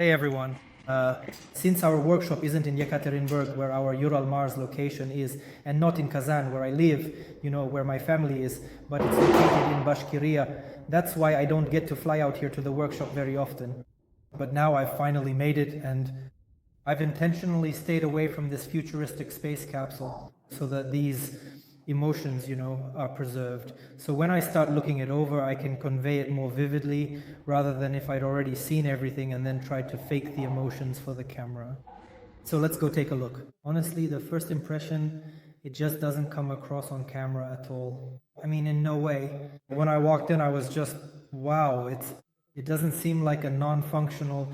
Hey everyone. Since our workshop isn't in Yekaterinburg, where our Ural Mars location is, and not in Kazan, where I live, where my family is, but it's located in Bashkiria, that's why I don't get to fly out here to the workshop very often. But now I've finally made it, and I've intentionally stayed away from this futuristic space capsule so that these emotions, are preserved. So when I start looking it over, I can convey it more vividly rather than if I'd already seen everything and then tried to fake the emotions for the camera. So let's go take a look. Honestly, the first impression, it just doesn't come across on camera at all. I mean, in no way. When I walked in, I was just, wow, it doesn't seem like a non-functional,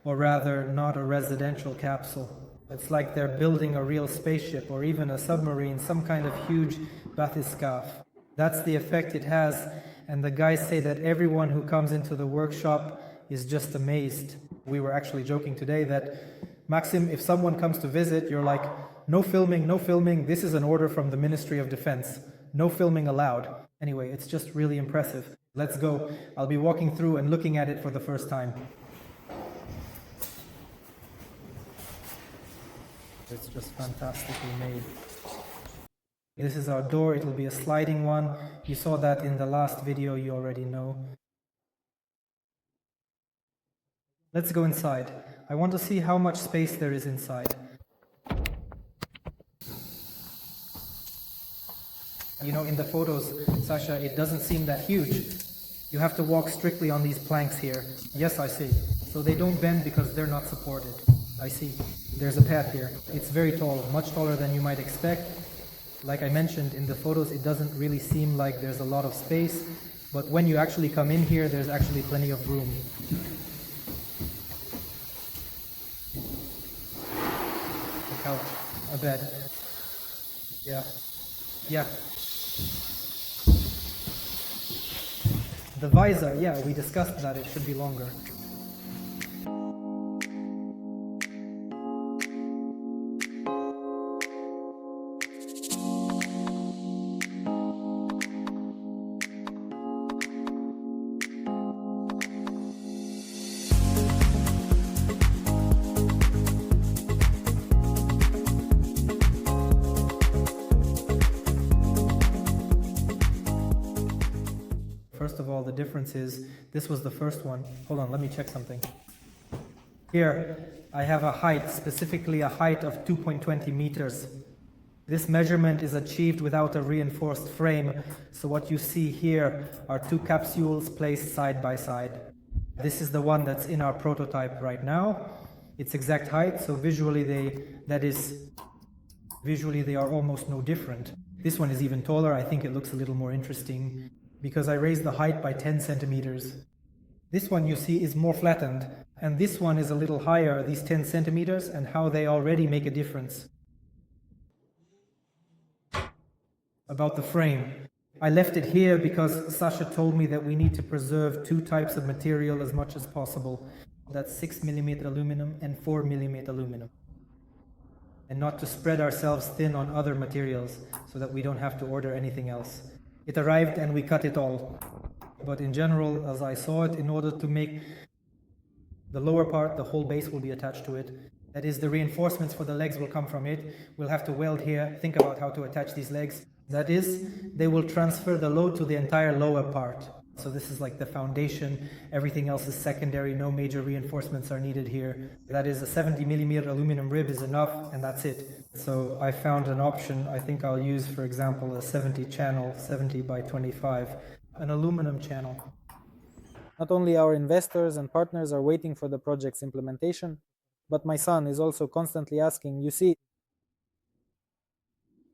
or rather not a residential capsule. It's like they're building a real spaceship or even a submarine, some kind of huge bathyscaphe. That's the effect it has, and the guys say that everyone who comes into the workshop is just amazed. We were actually joking today that, Maxim, if someone comes to visit, you're like, no filming, no filming, this is an order from the Ministry of Defense. No filming allowed. Anyway, it's just really impressive. Let's go. I'll be walking through and looking at it for the first time. It's just fantastically made. This is our door. It'll be a sliding one. You saw that in the last video, you already know. Let's go inside. I want to see how much space there is inside. In the photos, Sasha, it doesn't seem that huge. You have to walk strictly on these planks here. Yes, I see. So they don't bend because they're not supported. I see. There's a path here. It's very tall, much taller than you might expect. Like I mentioned, in the photos, it doesn't really seem like there's a lot of space, but when you actually come in here, there's actually plenty of room. A couch, a bed. Yeah. The visor, yeah, we discussed that. It should be longer. First of all, the difference is this was the first one. Hold on, let me check something. Here, I have a height, specifically a height of 2.20 meters. This measurement is achieved without a reinforced frame, so what you see here are two capsules placed side by side. This is the one that's in our prototype right now. Its exact height, so visually they are almost no different. This one is even taller. I think it looks a little more interesting because I raised the height by 10 centimeters. This one you see is more flattened, and this one is a little higher, these 10 centimeters, and how they already make a difference. About the frame. I left it here because Sasha told me that we need to preserve two types of material as much as possible. That's 6mm aluminum and 4mm aluminum. And not to spread ourselves thin on other materials so that we don't have to order anything else. It arrived and we cut it all. But in general, as I saw it, in order to make the lower part, the whole base will be attached to it. That is, the reinforcements for the legs will come from it. We'll have to weld here, think about how to attach these legs. That is, they will transfer the load to the entire lower part. So this is like the foundation, everything else is secondary, no major reinforcements are needed here. That is, a 70mm aluminum rib is enough, and that's it. So I found an option. I think I'll use, for example, a 70 channel, 70 by 25, an aluminum channel. Not only our investors and partners are waiting for the project's implementation, but my son is also constantly asking, you see,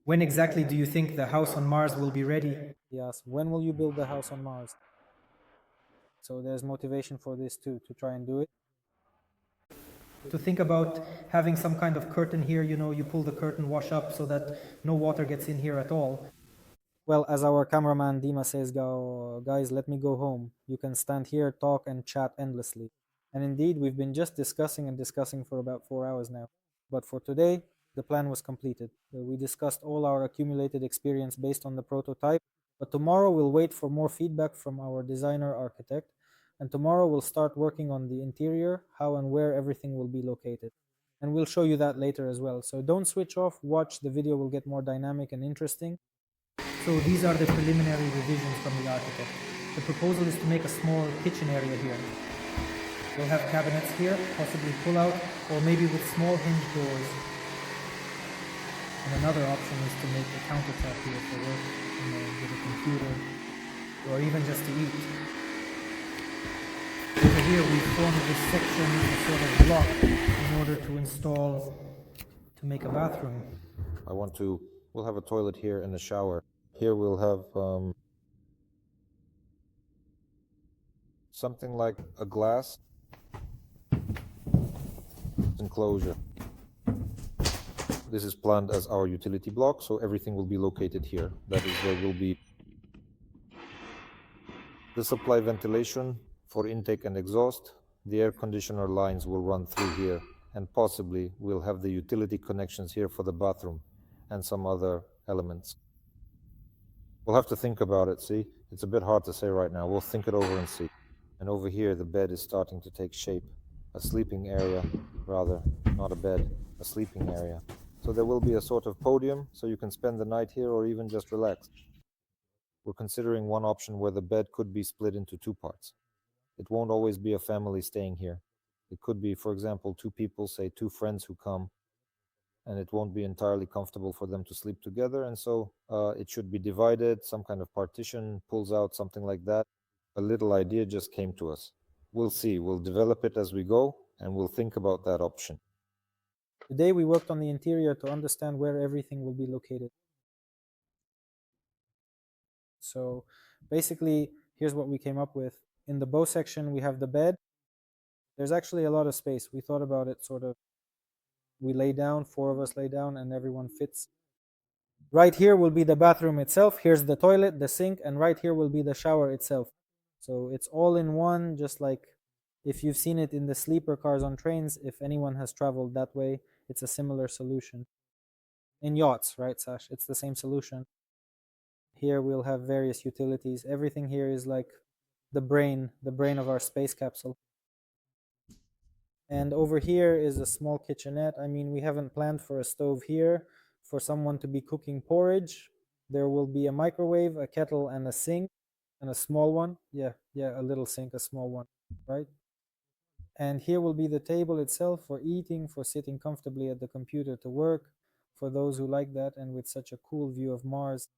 when exactly do you think the house on Mars will be ready? He asked, when will you build the house on Mars? So there's motivation for this too, to try and do it. To think about having some kind of curtain here, you pull the curtain, wash up so that no water gets in here at all. Well, as our cameraman Dima says, guys, let me go home. You can stand here, talk and chat endlessly. And indeed, we've been just discussing and discussing for about 4 hours now. But for today, the plan was completed. We discussed all our accumulated experience based on the prototype, but tomorrow we'll wait for more feedback from our designer architect, And tomorrow we'll start working on the interior, how and where everything will be located. And we'll show you that later as well. So don't switch off, watch, the video will get more dynamic and interesting. So these are the preliminary revisions from the architect. The proposal is to make a small kitchen area here. We'll have cabinets here, possibly pull out, or maybe with small hinge doors. And another option is to make a countertop here for work, with a computer, or even just to eat. Over here we formed this section, a sort of block, in order to make a bathroom. We'll have a toilet here and a shower. Here we'll have something like a glass enclosure. This is planned as our utility block, so everything will be located here. That is where will be the supply ventilation for intake and exhaust. The air conditioner lines will run through here, and possibly we'll have the utility connections here for the bathroom and some other elements. We'll have to think about it, see? It's a bit hard to say right now. We'll think it over and see. And over here, the bed is starting to take shape. A sleeping area, rather, not a bed, a sleeping area. So there will be a sort of podium, so you can spend the night here or even just relax. We're considering one option where the bed could be split into two parts. It won't always be a family staying here. It could be, for example, two people, say two friends who come, and it won't be entirely comfortable for them to sleep together. And so it should be divided, some kind of partition pulls out, something like that. A little idea just came to us. We'll see. We'll develop it as we go, and we'll think about that option. Today we worked on the interior to understand where everything will be located. So basically, here's what we came up with. In the bow section, we have the bed. There's actually a lot of space. We thought about it sort of. We lay down, four of us lay down, and everyone fits. Right here will be the bathroom itself. Here's the toilet, the sink, and right here will be the shower itself. So it's all in one, just like if you've seen it in the sleeper cars on trains, if anyone has traveled that way, it's a similar solution. In yachts, right, Sash? It's the same solution. Here we'll have various utilities. Everything here is like the brain of our space capsule. And over here is a small kitchenette. I mean, we haven't planned for a stove here for someone to be cooking porridge. There will be a microwave, a kettle, and a sink, and a small one. Yeah, a little sink, a small one, right? And here will be the table itself for eating, for sitting comfortably at the computer to work, for those who like that, and with such a cool view of Mars.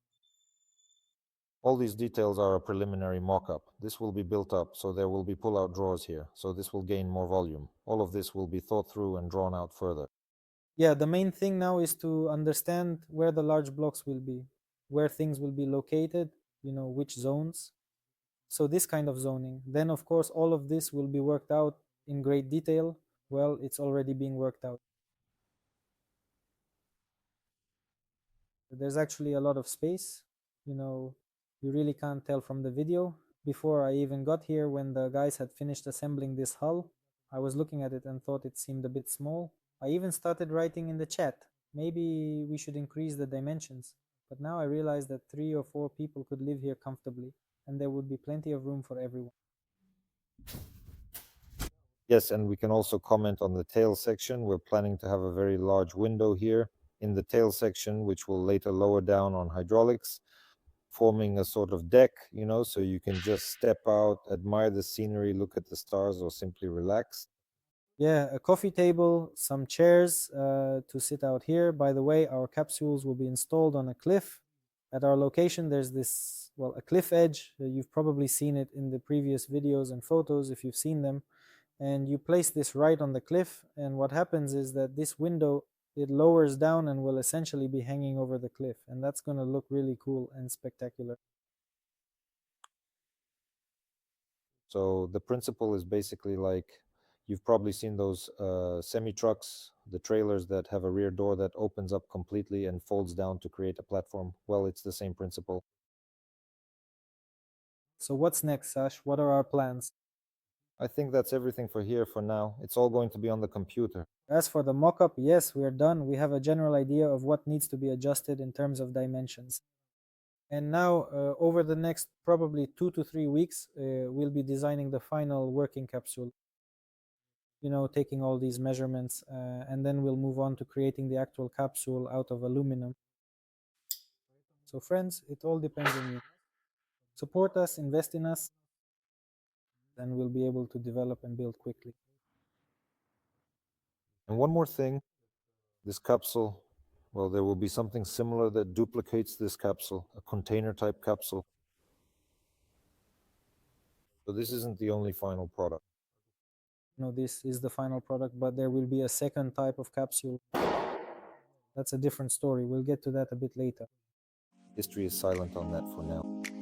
All these details are a preliminary mock-up. This will be built up, so there will be pull-out drawers here, so this will gain more volume. All of this will be thought through and drawn out further. Yeah, the main thing now is to understand where the large blocks will be, where things will be located, which zones. So this kind of zoning. Then, of course, all of this will be worked out in great detail. Well, it's already being worked out. There's actually a lot of space. You really can't tell from the video. Before I even got here, when the guys had finished assembling this hull, I was looking at it and thought it seemed a bit small. I even started writing in the chat, maybe we should increase the dimensions. But now I realize that 3 or 4 people could live here comfortably, and there would be plenty of room for everyone. Yes, and we can also comment on the tail section. We're planning to have a very large window here in the tail section, which will later lower down on hydraulics, forming a sort of deck, so you can just step out, admire the scenery, look at the stars, or simply relax. Yeah, a coffee table, some chairs to sit out here. By the way, our capsules will be installed on a cliff. At our location, there's this, a cliff edge. You've probably seen it in the previous videos and photos if you've seen them. And you place this right on the cliff, and what happens is that this window, it lowers down and will essentially be hanging over the cliff, and that's going to look really cool and spectacular. So the principle is basically like, you've probably seen those semi-trucks, the trailers that have a rear door that opens up completely and folds down to create a platform. Well, it's the same principle. So what's next, Sash? What are our plans? I think that's everything for here for now. It's all going to be on the computer. As for the mock-up, yes, we're done. We have a general idea of what needs to be adjusted in terms of dimensions. And now, over the next probably 2 to 3 weeks, we'll be designing the final working capsule, taking all these measurements, and then we'll move on to creating the actual capsule out of aluminum. So friends, it all depends on you. Support us, invest in us, and we'll be able to develop and build quickly. And one more thing, this capsule, well, there will be something similar that duplicates this capsule, a container type capsule. So this isn't the only final product. This is the final product, but there will be a second type of capsule. That's a different story. We'll get to that a bit later. History is silent on that for now.